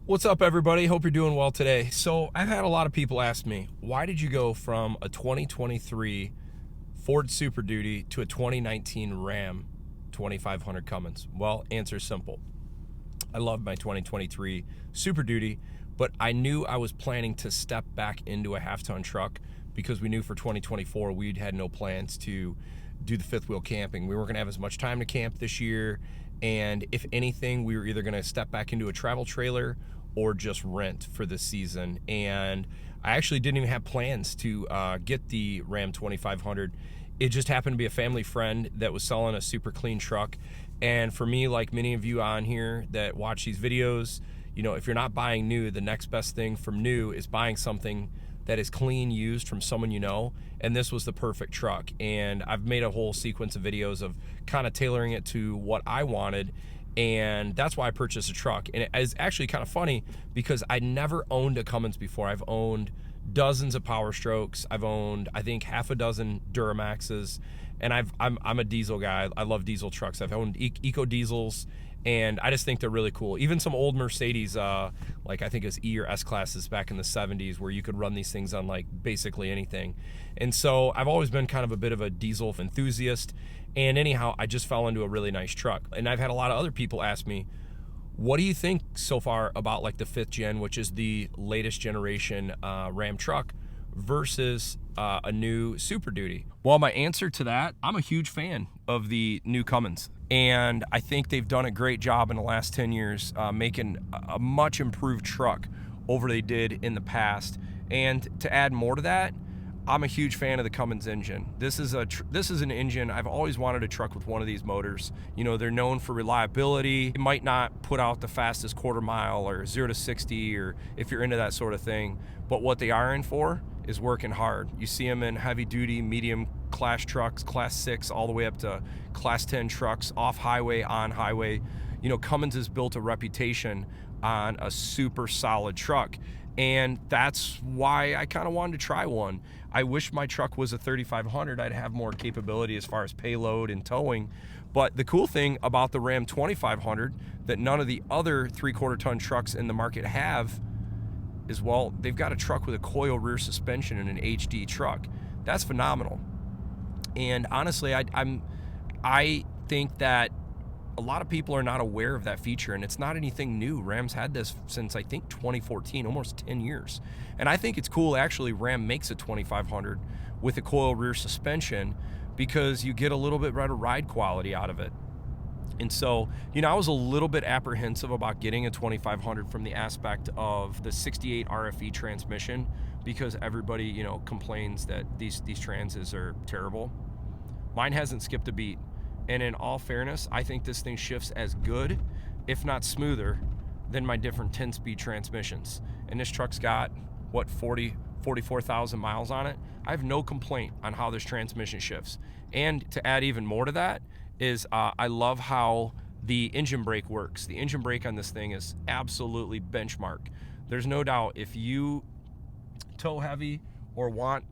What's up, everybody? Hope you're doing well today. So I've had a lot of people ask me, why did you go from a 2023 Ford Super Duty to a 2019 Ram 2500 Cummins? Well, answer simple. I love my 2023 Super Duty, but I knew I was planning to step back into a half-ton truck because we knew for 2024 we had no plans to do the fifth wheel camping. We weren't going to have as much time to camp this year, and if anything, we were either going to step back into a travel trailer or just rent for the season. And I actually didn't even have plans to get the Ram 2500. It just happened to be a family friend that was selling a super clean truck. And for me, like many of you on here that watch these videos, you know, if you're not buying new, the next best thing from new is buying something that is clean used from someone you know. And this was the perfect truck. And I've made a whole sequence of videos of kind of tailoring it to what I wanted. And that's why I purchased a truck. And it is actually kind of funny because I never owned a Cummins before. I've owned dozens of Powerstrokes. I've owned, I think, half a dozen Duramaxes. And I'm a diesel guy. I love diesel trucks. I've owned eco diesels, and I just think they're really cool. Even some old Mercedes, like I think it was E or S classes back in the 70s, where you could run these things on like basically anything. And so I've always been kind of a bit of a diesel enthusiast. And anyhow, I just fell into a really nice truck. And I've had a lot of other people ask me, what do you think so far about like the 5th gen, which is the latest generation Ram truck, versus a new Super Duty? Well, my answer to that, I'm a huge fan of the new Cummins. And I think they've done a great job in the last 10 years making a much improved truck over they did in the past. And to add more to that, I'm a huge fan of the Cummins engine. This is an engine, I've always wanted a truck with one of these motors. You know, they're known for reliability. It might not put out the fastest quarter mile or 0 to 60, or if you're into that sort of thing, but what they are in for is working hard. You see them in heavy duty, medium class trucks, class 6, all the way up to class 10 trucks, off highway, on highway. You know, Cummins has built a reputation on a super solid truck. And that's why I kind of wanted to try one. I wish my truck was a 3500. I'd have more capability as far as payload and towing. But the cool thing about the Ram 2500 that none of the other 3/4 ton trucks in the market have is, well, they've got a truck with a coil rear suspension and an HD truck. That's phenomenal. And honestly, I think that a lot of people are not aware of that feature, and it's not anything new. Ram's had this since I think 2014, almost 10 years. And I think it's cool actually Ram makes a 2500 with a coil rear suspension because you get a little bit better ride quality out of it. And so, you know, I was a little bit apprehensive about getting a 2500 from the aspect of the 68 RFE transmission, because everybody, you know, complains that these transes are terrible. Mine hasn't skipped a beat. And in all fairness, I think this thing shifts as good, if not smoother, than my different 10-speed transmissions. And this truck's got, what, 44,000 miles on it? I have no complaint on how this transmission shifts. And to add even more to that is I love how the engine brake works. The engine brake on this thing is absolutely benchmark. There's no doubt if you tow heavy or want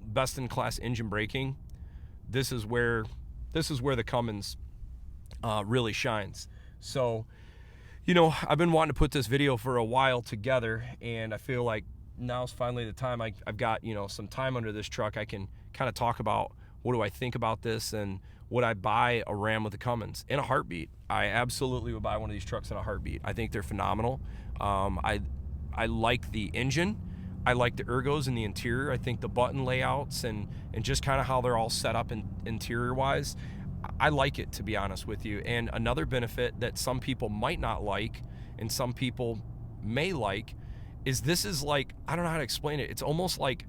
best-in-class engine braking, this is where the Cummins really shines. So, you know, I've been wanting to put this video for a while together, and I feel like now's finally the time. I've got, you know, some time under this truck. I can kind of talk about what do I think about this, and would I buy a Ram with a Cummins in a heartbeat. I absolutely would buy one of these trucks in a heartbeat. I think they're phenomenal. I like the engine. I like the ergos in the interior. I think the button layouts and just kind of how they're all set up interior-wise, I like it, to be honest with you. And another benefit that some people might not like and some people may like is this is like, I don't know how to explain it. It's almost like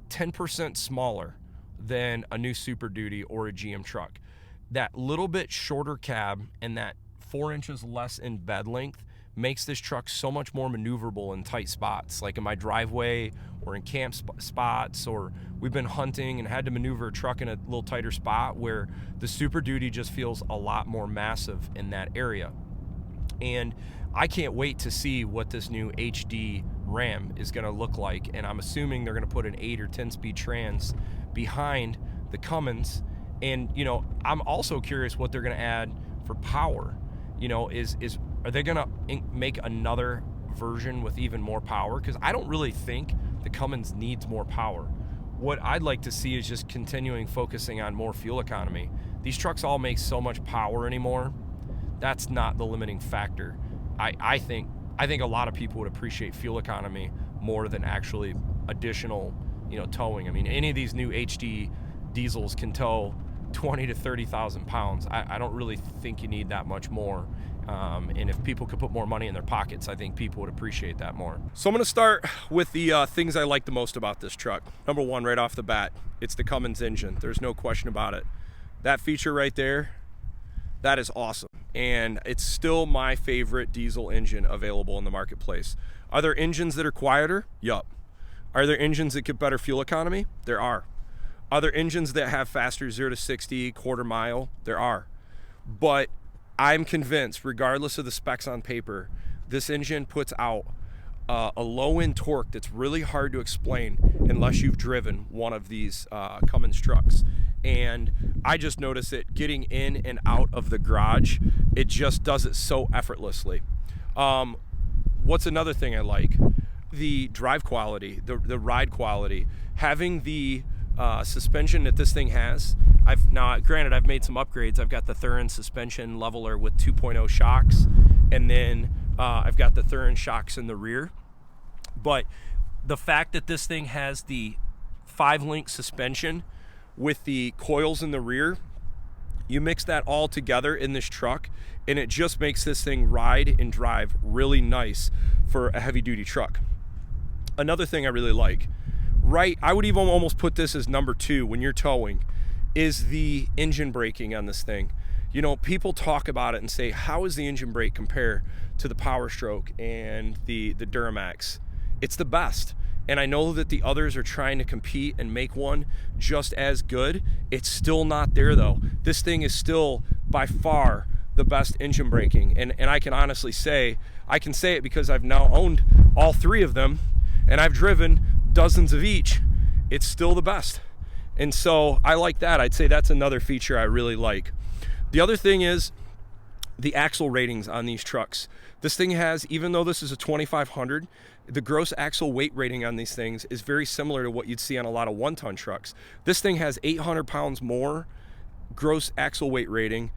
10% smaller than a new Super Duty or a GM truck. That little bit shorter cab and that 4 inches less in bed length makes this truck so much more maneuverable in tight spots, like in my driveway or in camp spots, or we've been hunting and had to maneuver a truck in a little tighter spot, where the Super Duty just feels a lot more massive in that area. And I can't wait to see what this new HD Ram is going to look like, and I'm assuming they're going to put an 8 or 10 speed trans behind the Cummins. And, you know, I'm also curious what they're going to add for power. You know, are they going to make another version with even more power, because I don't really think the Cummins needs more power. What I'd like to see is just continuing focusing on more fuel economy. These trucks all make so much power anymore. That's not the limiting factor. I think a lot of people would appreciate fuel economy more than actually additional, towing. I mean, any of these new HD diesels can tow 20 to 30,000 pounds. I don't really think you need that much more. And if people could put more money in their pockets, I think people would appreciate that more. So I'm going to start with the things I like the most about this truck. Number one, right off the bat, it's the Cummins engine. There's no question about it. That feature right there, that is awesome. And it's still my favorite diesel engine available in the marketplace. Are there engines that are quieter? Yup. Are there engines that get better fuel economy? There are. Are there engines that have faster 0 to 60, quarter mile? There are. But I'm convinced, regardless of the specs on paper, this engine puts out a low-end torque that's really hard to explain unless you've driven one of these Cummins trucks. And I just notice it getting in and out of the garage. It just does it so effortlessly. What's another thing I like? The drive quality, the ride quality. Having the suspension that this thing has. Granted, I've made some upgrades. I've got the Thurin suspension leveler with 2.0 shocks, and then I've got the Thurin shocks in the rear. But the fact that this thing has the 5-link suspension with the coils in the rear, you mix that all together in this truck, and it just makes this thing ride and drive really nice for a heavy-duty truck. Another thing I really like, I would even almost put this as number 2 when you're towing, is the engine braking on this thing. People talk about it and say, how does the engine brake compare to the Powerstroke and the Duramax? It's the best. And I know that the others are trying to compete and make one just as good. It's still not there though. This thing is still by far the best engine braking. And I can honestly say, I can say it because I've now owned all 3 of them and I've driven dozens of each. It's still the best. And so I like that. I'd say that's another feature I really like. The other thing is the axle ratings on these trucks. This thing has, even though this is a 2500, the gross axle weight rating on these things is very similar to what you'd see on a lot of 1-ton trucks. This thing has 800 pounds more gross axle weight rating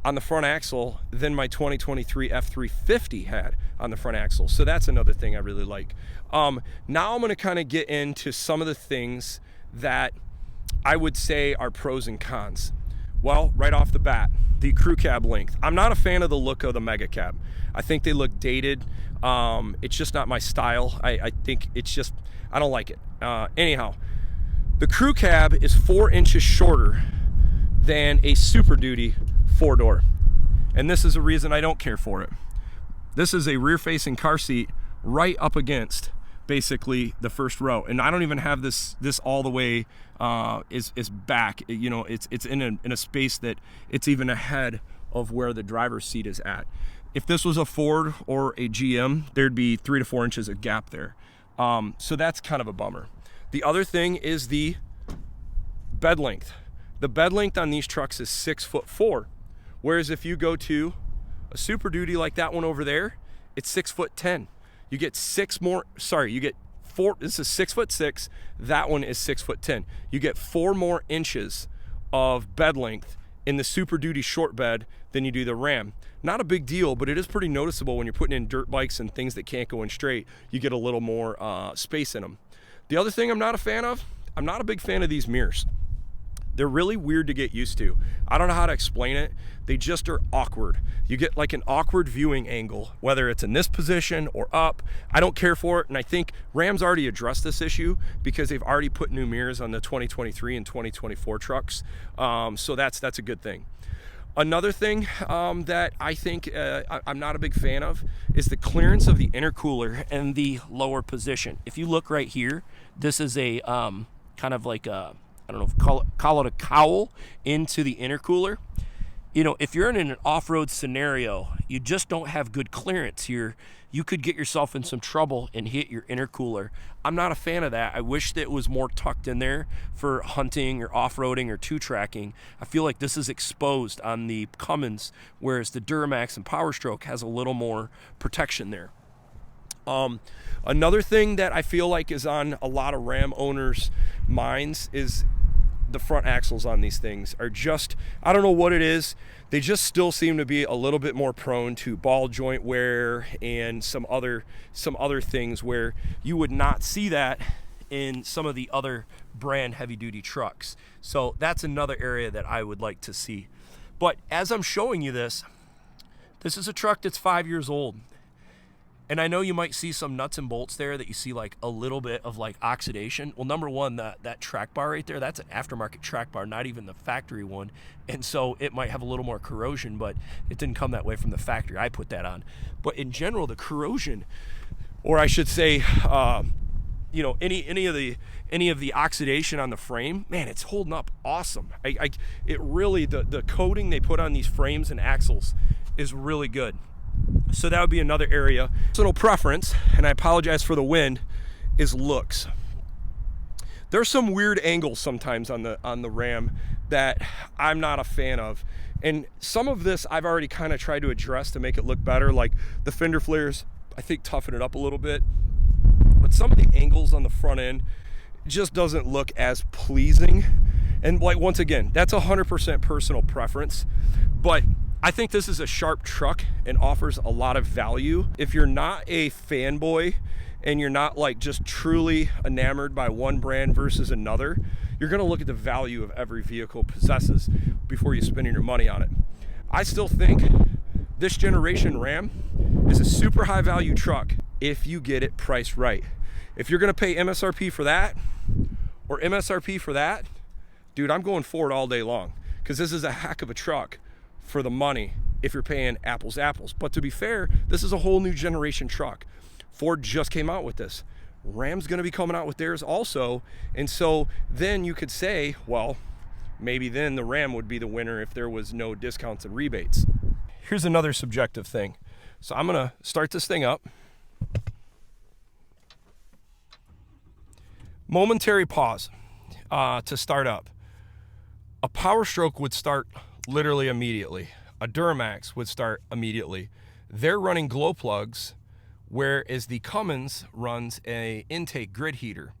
on the front axle than my 2023 F350 had on the front axle. So that's another thing I really like. Now I'm going to kind of get into some of the things that I would say are pros and cons. Well, right off the bat, the crew cab length. I'm not a fan of the look of the mega cab. I think they look dated. It's just not my style. I think it's just, I don't like it. Anyhow, the crew cab is 4 inches shorter than a Super Duty 4-door. And this is a reason I don't care for it. This is a rear-facing car seat right up against basically the first row, and I don't even have this all the way is back. It's in a space that it's even ahead of where the driver's seat is at. If this was a Ford or a GM, there'd be 3 to 4 inches of gap there. So that's kind of a bummer. The other thing is the bed length. The bed length on these trucks is 6'4", whereas if you go to a Super Duty like that one over there, it's 6'10". You get 4. This is 6'6". That one is 6'10". You get 4 more inches of bed length in the Super Duty short bed than you do the Ram. Not a big deal, but it is pretty noticeable when you're putting in dirt bikes and things that can't go in straight. You get a little more space in them. The other thing I'm not a fan of, I'm not a big fan of these mirrors. They're really weird to get used to. I don't know how to explain it. They just are awkward. You get like an awkward viewing angle, whether it's in this position or up. I don't care for it, and I think Ram's already addressed this issue because they've already put new mirrors on the 2023 and 2024 trucks. So that's a good thing. Another thing that I think I'm not a big fan of is the clearance of the intercooler and the lower position. If you look right here, this is a kind of like a, I don't know, call it a cowl into the intercooler. If you're in an off-road scenario, you just don't have good clearance here. You could get yourself in some trouble and hit your intercooler. I'm not a fan of that. I wish that it was more tucked in there for hunting or off-roading or 2-tracking. I feel like this is exposed on the Cummins, whereas the Duramax and Powerstroke has a little more protection there. Another thing that I feel like is on a lot of Ram owners' minds is the front axles on these things are just, I don't know what it is. They just still seem to be a little bit more prone to ball joint wear and some other things where you would not see that in some of the other brand heavy duty trucks. So that's another area that I would like to see. But as I'm showing you this is a truck that's 5 years old. And I know you might see some nuts and bolts there that you see like a little bit of like oxidation. Well, number one, that track bar right there, that's an aftermarket track bar, not even the factory one. And so it might have a little more corrosion, but it didn't come that way from the factory. I put that on. But in general, the corrosion, or I should say, you know, any of the oxidation on the frame, man, it's holding up awesome. It really, the coating they put on these frames and axles is really good. So that would be another area. Personal preference, and I apologize for the wind, is looks. There's some weird angles sometimes on the Ram that I'm not a fan of. And some of this I've already kind of tried to address to make it look better, like the fender flares, I think toughen it up a little bit. But some of the angles on the front end just doesn't look as pleasing. And like, once again, that's 100% personal preference. But I think this is a sharp truck and offers a lot of value. If you're not a fanboy and you're not like just truly enamored by one brand versus another, you're gonna look at the value of every vehicle possesses before you spending your money on it. I still think this generation Ram is a super high value truck if you get it priced right. If you're gonna pay MSRP for that or MSRP for that, dude, I'm going Ford all day long, because this is a heck of a truck for the money if you're paying apples to apples. But to be fair, this is a whole new generation truck. Ford just came out with this. Ram's gonna be coming out with theirs also. And so then you could say, well, maybe then the Ram would be the winner if there was no discounts and rebates. Here's another subjective thing. So I'm gonna start this thing up. Momentary pause to start up. A Powerstroke would start literally immediately. A Duramax would start immediately. They're running glow plugs, whereas the Cummins runs a intake grid heater.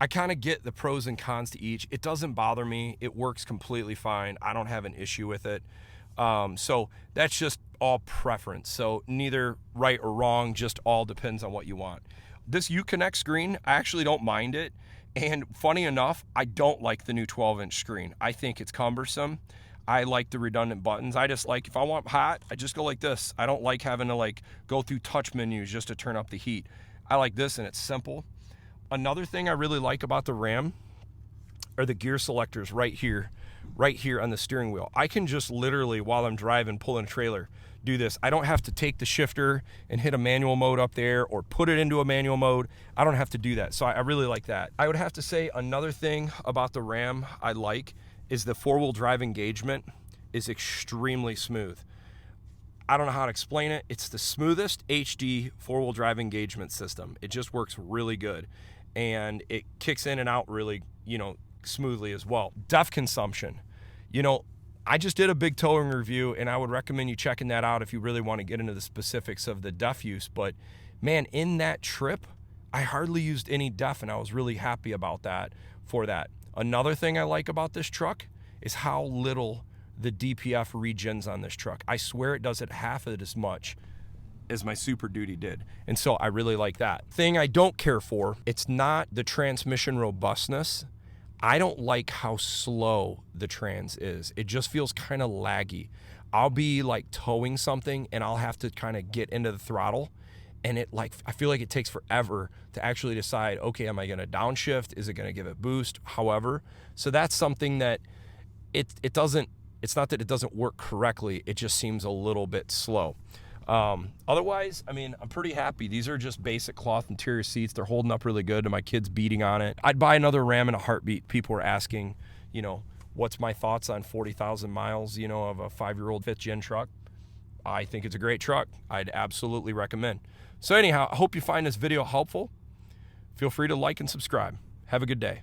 I kind of get the pros and cons to each. It doesn't bother me. It works completely fine. I don't have an issue with it. So that's just all preference. So neither right or wrong, just all depends on what you want. This Uconnect screen, I actually don't mind it. And funny enough, I don't like the new 12-inch screen. I think it's cumbersome. I like the redundant buttons. I just like, if I want hot, I just go like this. I don't like having to like go through touch menus just to turn up the heat. I like this and it's simple. Another thing I really like about the Ram are the gear selectors right here on the steering wheel. I can just literally, while I'm driving, pulling a trailer, do this. I don't have to take the shifter and hit a manual mode up there or put it into a manual mode. I don't have to do that. So I really like that. I would have to say another thing about the Ram I like is the four-wheel drive engagement is extremely smooth. I don't know how to explain it. It's the smoothest HD four-wheel drive engagement system. It just works really good. And it kicks in and out really, you know, smoothly as well. DEF consumption. You know, I just did a big towing review, and I would recommend you checking that out if you really want to get into the specifics of the DEF use. But man, in that trip, I hardly used any DEF, and I was really happy about that for that. Another thing I like about this truck is how little the DPF regens on this truck. I swear it does it half of it as much as my Superduty did. And so I really like that. Thing I don't care for, it's not the transmission robustness. I don't like how slow the trans is. It just feels kind of laggy. I'll be like towing something and I'll have to kind of get into the throttle, and it like, I feel like it takes forever to actually decide, okay, am I gonna downshift? Is it gonna give it boost? However, so that's something that it doesn't, it's not that it doesn't work correctly, it just seems a little bit slow. Otherwise, I mean, I'm pretty happy. These are just basic cloth interior seats. They're holding up really good, and my kid's beating on it. I'd buy another Ram in a heartbeat. People were asking, you know, what's my thoughts on 40,000 miles, you know, of a 5-year-old 5th gen truck. I think it's a great truck. I'd absolutely recommend. So anyhow, I hope you find this video helpful. Feel free to like and subscribe. Have a good day.